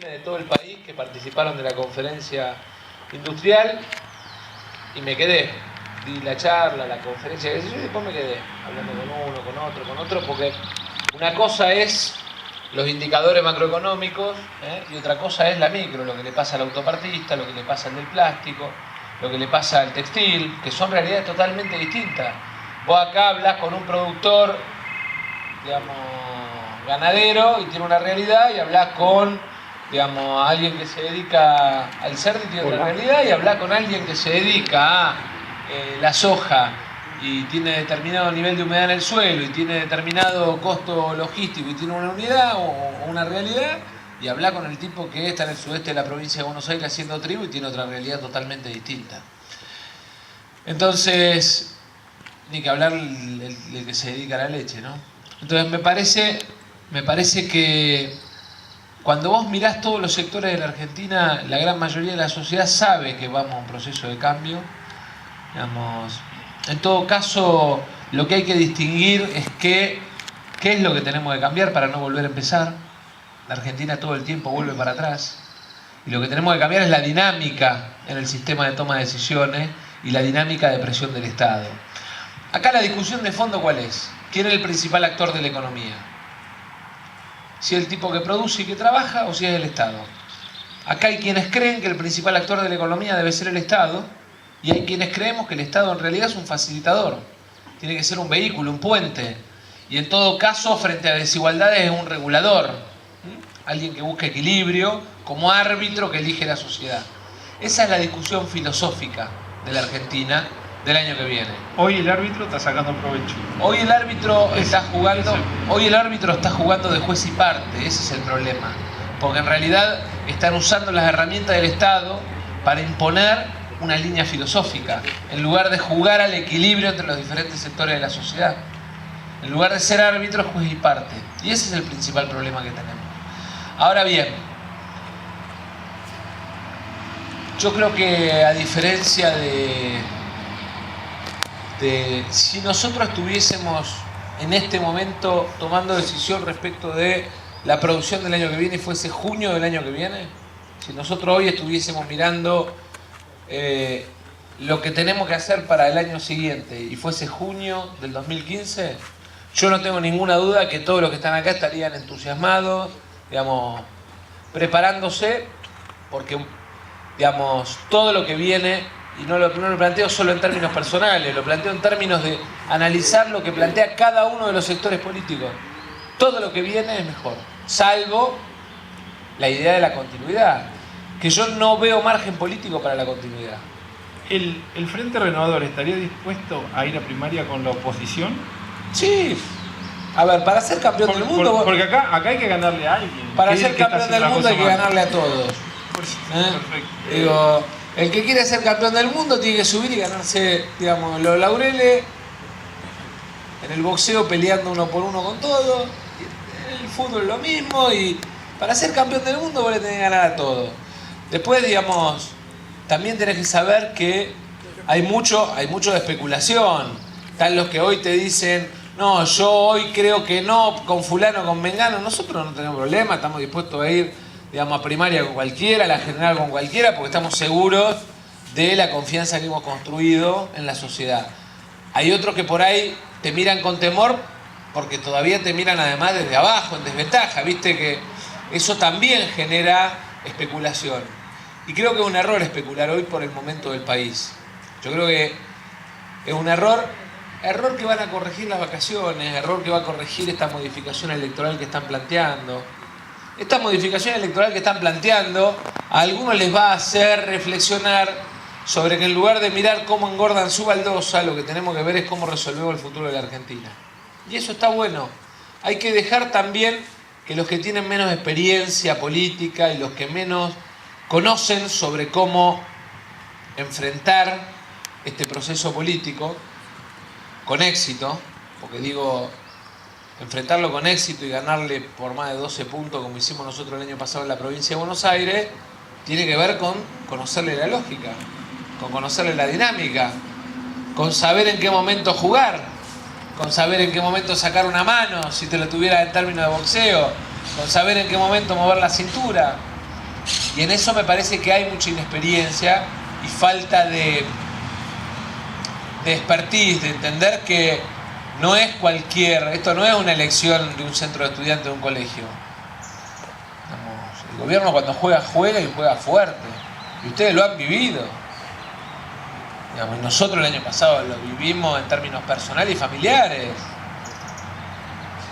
pymes de todo el país que participaron de la conferencia industrial y me quedé. Di la charla, la conferencia, y después me quedé hablando con uno, con otro, porque una cosa es los indicadores macroeconómicos, y otra cosa es la micro, lo que le pasa al autopartista, lo que le pasa al del plástico, lo que le pasa al textil, que son realidades totalmente distintas. Vos acá hablas con un productor, digamos, ganadero y tiene una realidad, y hablas con, digamos, alguien que se dedica al cerdo y tiene otra realidad, y hablas con alguien que se dedica a la soja y tiene determinado nivel de humedad en el suelo y tiene determinado costo logístico y tiene una unidad o una realidad, y habla con el tipo que está en el sudeste de la provincia de Buenos Aires haciendo trigo y tiene otra realidad totalmente distinta. Entonces, ni que hablar el que se dedica a la leche, ¿no? Entonces me parece que cuando vos mirás todos los sectores de la Argentina, la gran mayoría de la sociedad sabe que vamos a un proceso de cambio. Digamos, en todo caso, lo que hay que distinguir es qué es lo que tenemos que cambiar para no volver a empezar. La Argentina todo el tiempo vuelve para atrás. Y lo que tenemos que cambiar es la dinámica en el sistema de toma de decisiones y la dinámica de presión del Estado. Acá la discusión de fondo, ¿cuál es? ¿Quién es el principal actor de la economía? ¿Si es el tipo que produce y que trabaja o si es el Estado? Acá hay quienes creen que el principal actor de la economía debe ser el Estado, y hay quienes creemos que el Estado en realidad es un facilitador. Tiene que ser un vehículo, un puente. Y en todo caso, frente a desigualdades, es un regulador. Alguien que busca equilibrio como árbitro que elige la sociedad. Esa es la discusión filosófica de la Argentina del año que viene. Hoy el árbitro está sacando provecho. Hoy el árbitro está jugando de juez y parte. Ese es el problema. Porque en realidad están usando las herramientas del Estado para imponer una línea filosófica, en lugar de jugar al equilibrio entre los diferentes sectores de la sociedad. En lugar de ser árbitro, juez y parte. Y ese es el principal problema que tenemos. Ahora bien, yo creo que a diferencia de si nosotros estuviésemos en este momento tomando decisión respecto de la producción del año que viene y fuese junio del año que viene, si nosotros hoy estuviésemos mirando lo que tenemos que hacer para el año siguiente y fuese junio del 2015, yo no tengo ninguna duda que todos los que están acá estarían entusiasmados, digamos, preparándose, porque, digamos, todo lo que viene, y no lo planteo solo en términos personales, lo planteo en términos de analizar lo que plantea cada uno de los sectores políticos. Todo lo que viene es mejor, salvo la idea de la continuidad, que yo no veo margen político para la continuidad. ¿El Frente Renovador estaría dispuesto a ir a primaria con la oposición? Sí. A ver, para ser campeón del mundo... Porque acá hay que ganarle a alguien. Para ser campeón del mundo hay que ganarle a todos. Perfecto. Digo, el que quiere ser campeón del mundo tiene que subir y ganarse, digamos, los laureles. En el boxeo peleando uno por uno con todo. En el fútbol lo mismo. Y para ser campeón del mundo vos le tenés que ganar a todos. Después, digamos, también tenés que saber que hay mucho de especulación. Están los que hoy te dicen, no, yo hoy creo que no, con fulano, con mengano. Nosotros no tenemos problema, estamos dispuestos a ir, digamos, a primaria con cualquiera, a la general con cualquiera, porque estamos seguros de la confianza que hemos construido en la sociedad. Hay otros que por ahí te miran con temor, porque todavía te miran además desde abajo, en desventaja, viste que eso también genera especulación. Y creo que es un error especular hoy por el momento del país. Yo creo que es un error que van a corregir las vacaciones, error que va a corregir esta modificación electoral que están planteando. Esta modificación electoral que están planteando a algunos les va a hacer reflexionar sobre que en lugar de mirar cómo engordan su baldosa, lo que tenemos que ver es cómo resolvemos el futuro de la Argentina. Y eso está bueno. Hay que dejar también que los que tienen menos experiencia política y los que menos conocen sobre cómo enfrentar este proceso político con éxito, porque digo, enfrentarlo con éxito y ganarle por más de 12 puntos como hicimos nosotros el año pasado en la provincia de Buenos Aires, tiene que ver con conocerle la lógica, con conocerle la dinámica, con saber en qué momento jugar, con saber en qué momento sacar una mano, si te lo tuviera en términos de boxeo, con saber en qué momento mover la cintura. Y en eso me parece que hay mucha inexperiencia y falta de expertise, de entender que no es esto no es una elección de un centro de estudiantes de un colegio. El gobierno cuando juega, juega y juega fuerte. Y ustedes lo han vivido. Y nosotros el año pasado lo vivimos en términos personales y familiares.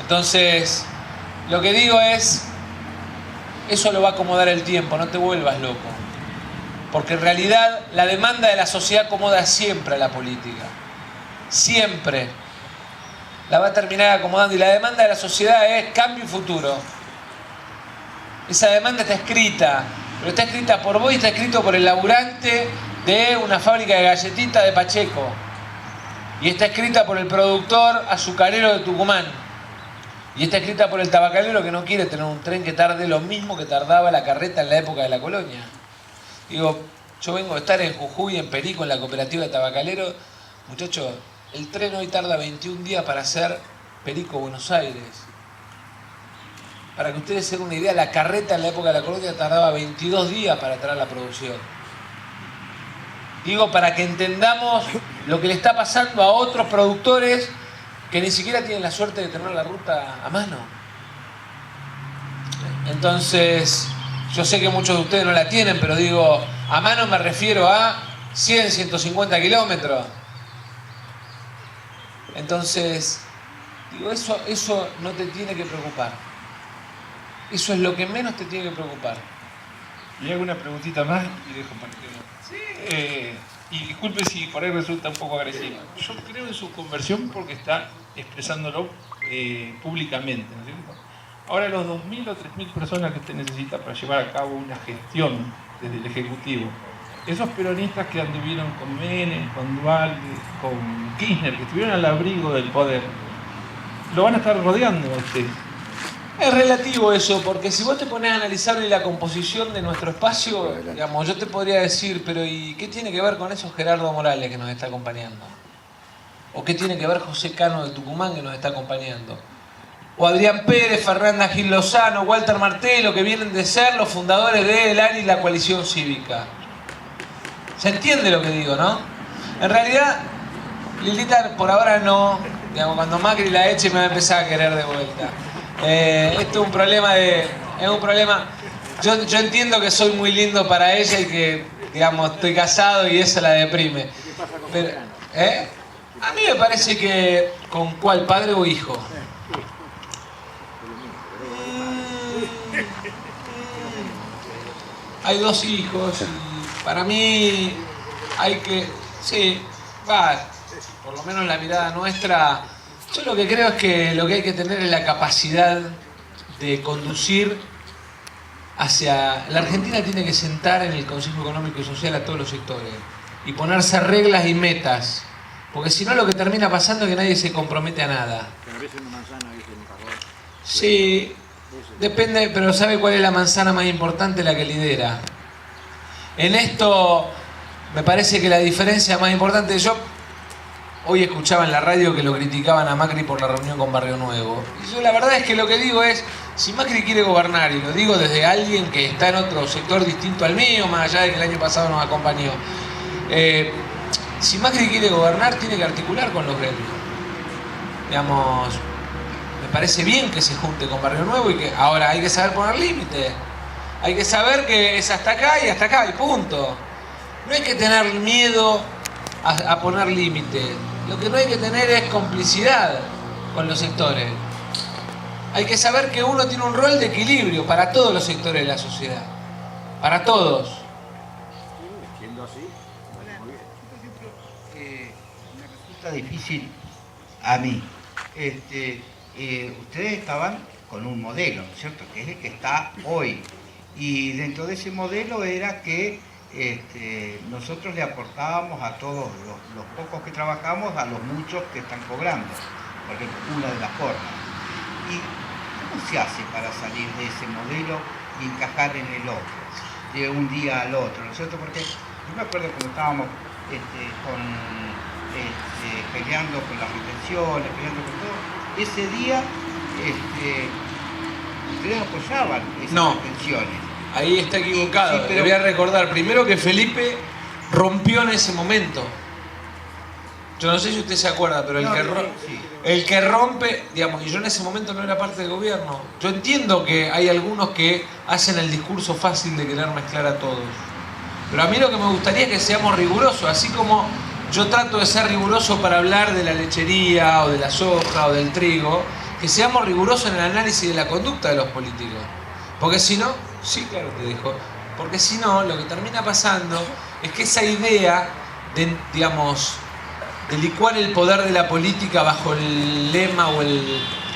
Entonces, lo que digo es, eso lo va a acomodar el tiempo, no te vuelvas loco. Porque en realidad la demanda de la sociedad acomoda siempre a la política. Siempre. La va a terminar acomodando. Y la demanda de la sociedad es cambio y futuro. Esa demanda está escrita, pero está escrita por vos y está escrito por el laburante de una fábrica de galletitas de Pacheco. Y está escrita por el productor azucarero de Tucumán. Y está escrita por el tabacalero que no quiere tener un tren que tarde lo mismo que tardaba la carreta en la época de la colonia. Digo, yo vengo a estar en Jujuy, en Perico, en la cooperativa de tabacalero. Muchachos, el tren hoy tarda 21 días para hacer Perico-Buenos Aires. Para que ustedes se den una idea, la carreta en la época de la colonia tardaba 22 días para traer la producción. Digo, para que entendamos lo que le está pasando a otros productores que ni siquiera tienen la suerte de tener la ruta a mano. Entonces, yo sé que muchos de ustedes no la tienen, pero digo, a mano me refiero a 100, 150 kilómetros. Entonces, digo, eso no te tiene que preocupar. Eso es lo que menos te tiene que preocupar. Y hago una preguntita más y dejo para que... Sí, y disculpe si por ahí resulta un poco agresiva. Yo creo en su conversión porque está expresándolo públicamente, ¿no es cierto? Ahora los 2.000 o 3.000 personas que usted necesita para llevar a cabo una gestión desde el Ejecutivo, esos peronistas que anduvieron con Menem, con Dualde, con Kirchner, que estuvieron al abrigo del poder, lo van a estar rodeando a usted. Es relativo eso, porque si vos te pones a analizar la composición de nuestro espacio, digamos, yo te podría decir, pero ¿y qué tiene que ver con eso Gerardo Morales que nos está acompañando? ¿O qué tiene que ver José Cano de Tucumán que nos está acompañando? O Adrián Pérez, Fernanda Gil Lozano, Walter Martelo, que vienen de ser los fundadores de el ANI y la coalición cívica. ¿Se entiende lo que digo, no? En realidad, Lilita por ahora no, digamos, cuando Macri la eche me va a empezar a querer de vuelta. Esto es un problema yo entiendo que soy muy lindo para ella y que, digamos, estoy casado y eso la deprime. Pero, a mí me parece que ¿con cuál, padre o hijo? Hay 2 hijos y para mí hay que, sí, por lo menos la mirada nuestra. Yo lo que creo es que lo que hay que tener es la capacidad de conducir hacia... La Argentina tiene que sentar en el Consejo Económico y Social a todos los sectores y ponerse reglas y metas, porque si no lo que termina pasando es que nadie se compromete a nada. Sí, depende, pero ¿sabe cuál es la manzana más importante? La que lidera. En esto me parece que la diferencia más importante, yo hoy escuchaba en la radio que lo criticaban a Macri por la reunión con Barrio Nuevo. Y yo la verdad es que lo que digo es, si Macri quiere gobernar, y lo digo desde alguien que está en otro sector distinto al mío, más allá de que el año pasado nos acompañó, si Macri quiere gobernar, tiene que articular con los gremios. Digamos, me parece bien que se junte con Barrio Nuevo y que ahora hay que saber poner límites. Hay que saber que es hasta acá y punto. No hay que tener miedo a poner límites. Lo que no hay que tener es complicidad con los sectores. Hay que saber que uno tiene un rol de equilibrio para todos los sectores de la sociedad. Para todos. Siendo así, muy bien. Me resulta difícil a mí. Ustedes estaban con un modelo, ¿no es cierto? Que es el que está hoy. Y dentro de ese modelo era que nosotros le aportábamos a todos los pocos que trabajamos a los muchos que están cobrando, porque es una de las formas. ¿Y cómo se hace para salir de ese modelo y encajar en el otro, de un día al otro, ¿no es cierto? Porque yo me acuerdo cuando estábamos peleando con las retenciones, peleando con todo, ese día ustedes apoyaban esas retenciones. ahí está equivocado. Sí, pero... Le voy a recordar primero que Felipe rompió en ese momento. Yo no sé si usted se acuerda, pero el que rompe, digamos, y yo en ese momento no era parte del gobierno. Yo entiendo que hay algunos que hacen el discurso fácil de querer mezclar a todos. Pero a mí lo que me gustaría es que seamos rigurosos, así como yo trato de ser riguroso para hablar de la lechería, o de la soja, o del trigo, que seamos rigurosos en el análisis de la conducta de los políticos. Porque si no, sí, claro, te dijo, porque si no, lo que termina pasando es que esa idea de, digamos, de licuar el poder de la política bajo el lema o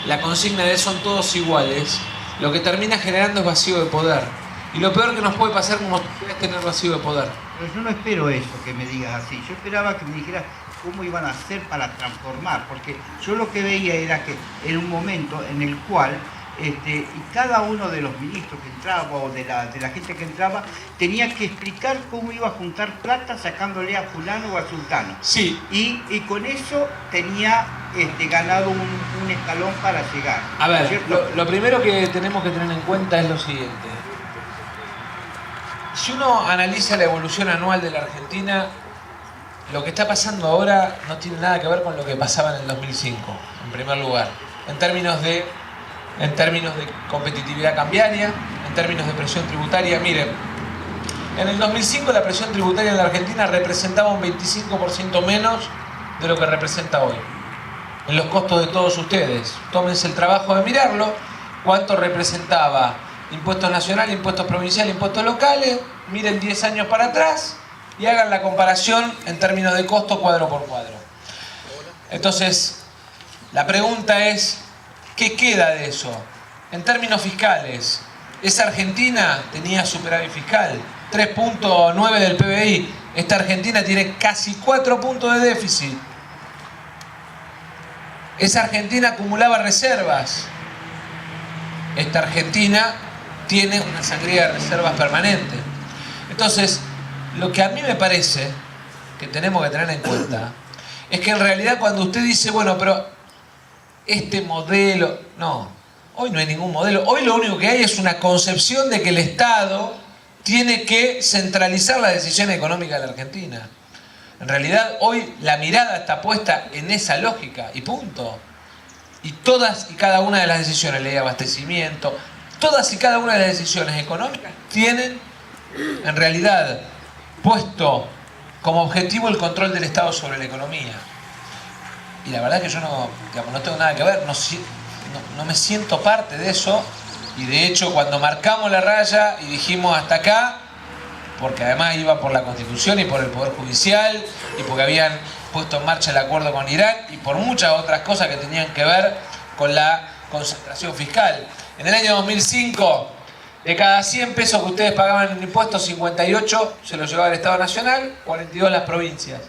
la consigna de son todos iguales, lo que termina generando es vacío de poder. Y lo peor que nos puede pasar como sociedad es tener vacío de poder. Pero yo no espero eso, que me digas así. Yo esperaba que me dijeras cómo iban a hacer para transformar, porque yo lo que veía era que en un momento en el cual y cada uno de los ministros que entraba o de la gente que entraba tenía que explicar cómo iba a juntar plata sacándole a fulano o a sultano. Sí. Y con eso tenía ganado un escalón para llegar. A ver, lo primero que tenemos que tener en cuenta es lo siguiente. Si uno analiza la evolución anual de la Argentina, lo que está pasando ahora no tiene nada que ver con lo que pasaba en el 2005, en primer lugar. En términos de competitividad cambiaria, en términos de presión tributaria. Miren, en el 2005 la presión tributaria en la Argentina representaba un 25% menos de lo que representa hoy. En los costos de todos ustedes. Tómense el trabajo de mirarlo. ¿Cuánto representaba impuestos nacionales, impuestos provinciales, impuestos locales? Miren 10 años para atrás y hagan la comparación en términos de costo cuadro por cuadro. Entonces, la pregunta es, ¿qué queda de eso? En términos fiscales, esa Argentina tenía superávit fiscal, 3.9 del PBI. Esta Argentina tiene casi 4 puntos de déficit. Esa Argentina acumulaba reservas. Esta Argentina tiene una sangría de reservas permanente. Entonces, lo que a mí me parece que tenemos que tener en cuenta es que en realidad cuando usted dice, bueno, pero este modelo... No, hoy no hay ningún modelo. Hoy lo único que hay es una concepción de que el Estado tiene que centralizar las decisiones económicas de la Argentina. En realidad, hoy la mirada está puesta en esa lógica y punto. Y todas y cada una de las decisiones, ley de abastecimiento, todas y cada una de las decisiones económicas tienen, en realidad, puesto como objetivo el control del Estado sobre la economía. Y la verdad que yo no tengo nada que ver, no me siento parte de eso. Y de hecho, cuando marcamos la raya y dijimos hasta acá, porque además iba por la Constitución y por el Poder Judicial, y porque habían puesto en marcha el acuerdo con Irán, y por muchas otras cosas que tenían que ver con la concentración fiscal. En el año 2005, de cada 100 pesos que ustedes pagaban en impuestos, 58 se los llevaba el Estado Nacional, 42 las provincias.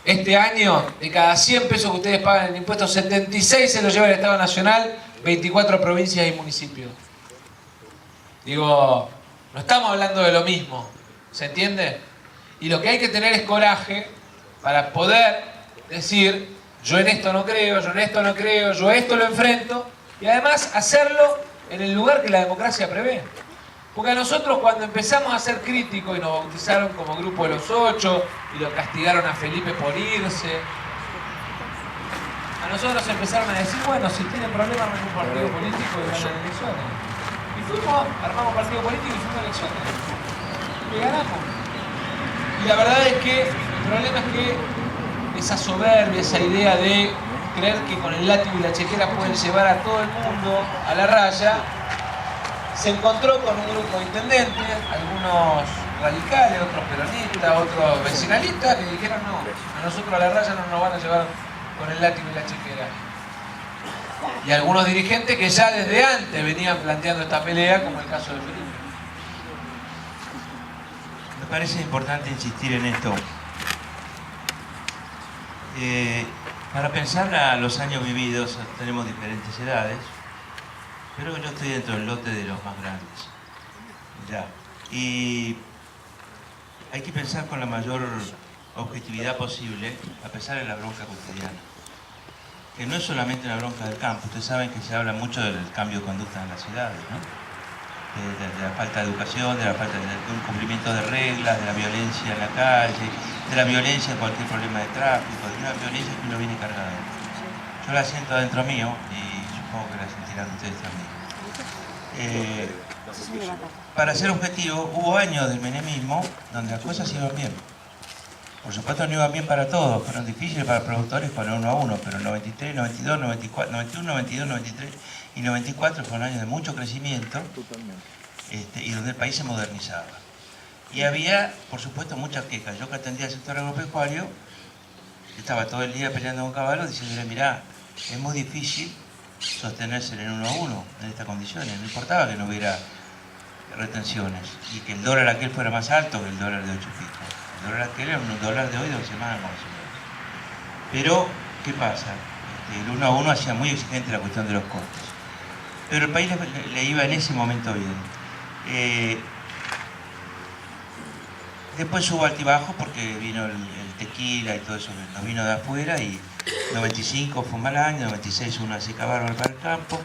Este año, de cada 100 pesos que ustedes pagan en impuestos, 76 se los lleva el Estado Nacional, 24 provincias y municipios. Digo, no estamos hablando de lo mismo, ¿se entiende? Y lo que hay que tener es coraje para poder decir, yo en esto no creo, yo en esto no creo, yo esto lo enfrento, y además hacerlo en el lugar que la democracia prevé. Porque a nosotros cuando empezamos a ser críticos y nos bautizaron como Grupo de los 8 y lo castigaron a Felipe por irse, a nosotros empezaron a decir, bueno, si tienen problemas con un partido político y ganan elecciones. Y fuimos, armamos partido político y fuimos a elecciones. Y ganamos. Y la verdad es que el problema es que esa soberbia, esa idea de creer que con el látigo y la chequera pueden llevar a todo el mundo a la raya, se encontró con un grupo de intendentes, algunos radicales, otros peronistas, otros vecinalistas, que dijeron no, a nosotros a la raya no nos van a llevar con el látigo y la chequera. Y algunos dirigentes que ya desde antes venían planteando esta pelea, como el caso de Felipe. Me parece importante insistir en esto. Para pensar a los años vividos, tenemos diferentes edades, pero yo estoy dentro del lote de los más grandes. Ya. Y hay que pensar con la mayor objetividad posible, a pesar de la bronca cotidiana. Que no es solamente una bronca del campo. Ustedes saben que se habla mucho del cambio de conducta en las ciudades, ¿no? de la falta de educación, de la falta de un cumplimiento de reglas, de la violencia en la calle, de la violencia en cualquier problema de tráfico, de una violencia que uno viene cargado. Yo la siento adentro mío y supongo que la sentirán ustedes también. Para ser objetivo, hubo años del menemismo donde las cosas iban bien. Por supuesto no iban bien para todos, fueron difíciles para los productores con el 1 a 1, pero el 93, 92, 94, 91, 92, 93 y 94 fueron años de mucho crecimiento y donde el país se modernizaba. Y había, por supuesto, muchas quejas. Yo que atendía al sector agropecuario, estaba todo el día peleando con caballos diciéndole, mirá, es muy difícil sostenerse en el 1 a 1 en estas condiciones. No importaba que no hubiera retenciones y que el dólar aquel fuera más alto que el dólar de 8 picos. El dólar aquel era un dólar de hoy de 12 mangos. Pero, ¿qué pasa? El 1 a 1 hacía muy exigente la cuestión de los costos. Pero el país le iba en ese momento bien. Después hubo altibajo porque vino el tequila y todo eso nos vino de afuera y 95 fue un mal año, 96 hubo una seca bárbara para el campo,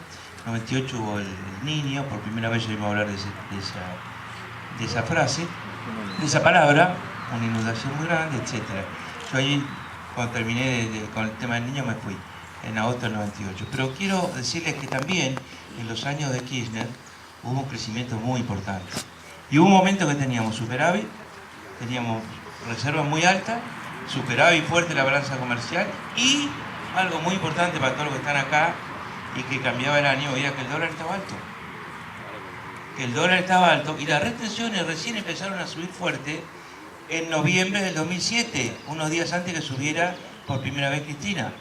98 hubo el niño, por primera vez yo iba a hablar de esa frase, de esa palabra, una inundación muy grande, etc. Yo ahí, cuando terminé con el tema del niño, me fui en agosto del 98. Pero quiero decirles que también en los años de Kirchner hubo un crecimiento muy importante. Y hubo un momento que teníamos superávit, teníamos reserva muy alta, superávit fuerte en la balanza comercial y algo muy importante para todos los que están acá y que cambiaba el año, era que el dólar estaba alto. Que el dólar estaba alto y las retenciones recién empezaron a subir fuerte en noviembre del 2007, unos días antes que subiera por primera vez Cristina.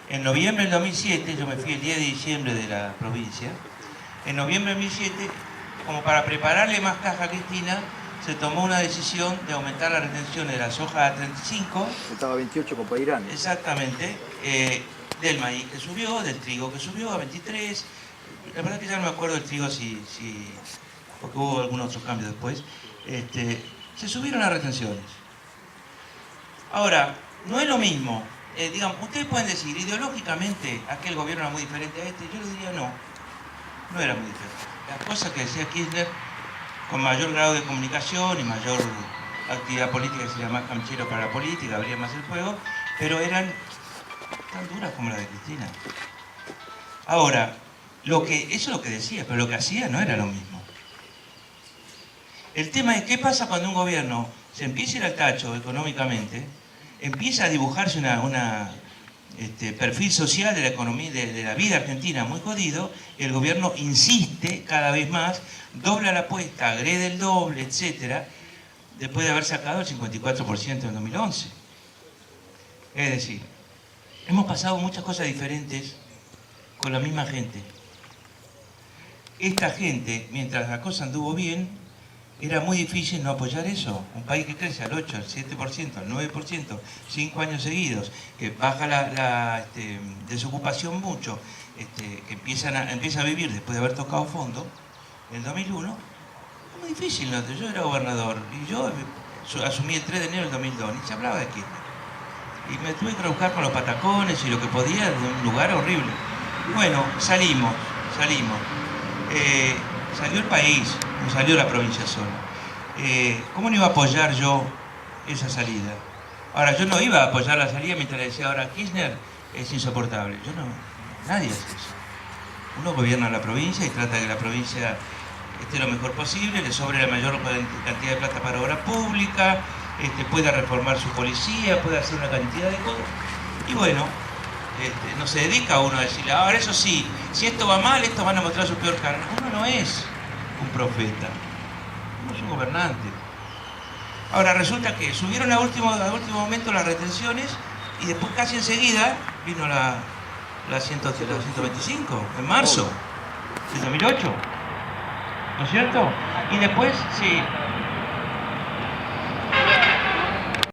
En noviembre del 2007, yo me fui el 10 de diciembre de la provincia, en noviembre del 2007, como para prepararle más caja a Cristina, se tomó una decisión de aumentar las retenciones de la soja a 35. Estaba a 28 con Pairán. Exactamente. Del maíz que subió, del trigo que subió a 23. La verdad que ya no me acuerdo del trigo porque hubo algunos otros cambios después. Se subieron las retenciones. Ahora, no es lo mismo. Digamos, ustedes pueden decir, ideológicamente, aquel gobierno era muy diferente a este. Yo les diría no era muy diferente. Las cosas que decía Kirchner, con mayor grado de comunicación y mayor actividad política, que sería más canchero para la política, abría más el juego, pero eran tan duras como las de Cristina. Ahora, eso es lo que decía, pero lo que hacía no era lo mismo. El tema es qué pasa cuando un gobierno se empieza a ir al tacho económicamente, empieza a dibujarse perfil social de la economía, de la vida argentina muy jodido, el gobierno insiste cada vez más, dobla la apuesta, agrede el doble, etc., después de haber sacado el 54% en 2011. Es decir, hemos pasado muchas cosas diferentes con la misma gente. Esta gente, mientras la cosa anduvo bien, era muy difícil no apoyar eso. Un país que crece al 8, al 7%, al 9%, 5 años seguidos, que baja la desocupación mucho, que empieza a vivir después de haber tocado fondo, en el 2001, es muy difícil. ¿No? Yo era gobernador y yo asumí el 3 de enero del 2002, ni se hablaba de Kirchner. Y me tuve que buscar con los patacones y lo que podía de un lugar horrible. Bueno, salimos. Salió el país, no salió la provincia sola. ¿Cómo no iba a apoyar yo esa salida? Ahora, yo no iba a apoyar la salida mientras le decía ahora Kirchner es insoportable. Nadie hace eso. Uno gobierna la provincia y trata de que la provincia esté lo mejor posible, le sobre la mayor cantidad de plata para obra pública, pueda reformar su policía, pueda hacer una cantidad de cosas. Y bueno, no se dedica a uno a decirle, ahora eso sí, si esto va mal, estos van a mostrar su peor cara. Uno no es un profeta, uno es un gobernante. Ahora resulta que subieron a último momento las retenciones y después casi enseguida vino la 125, en marzo del 2008, ¿no es cierto? Y después, sí,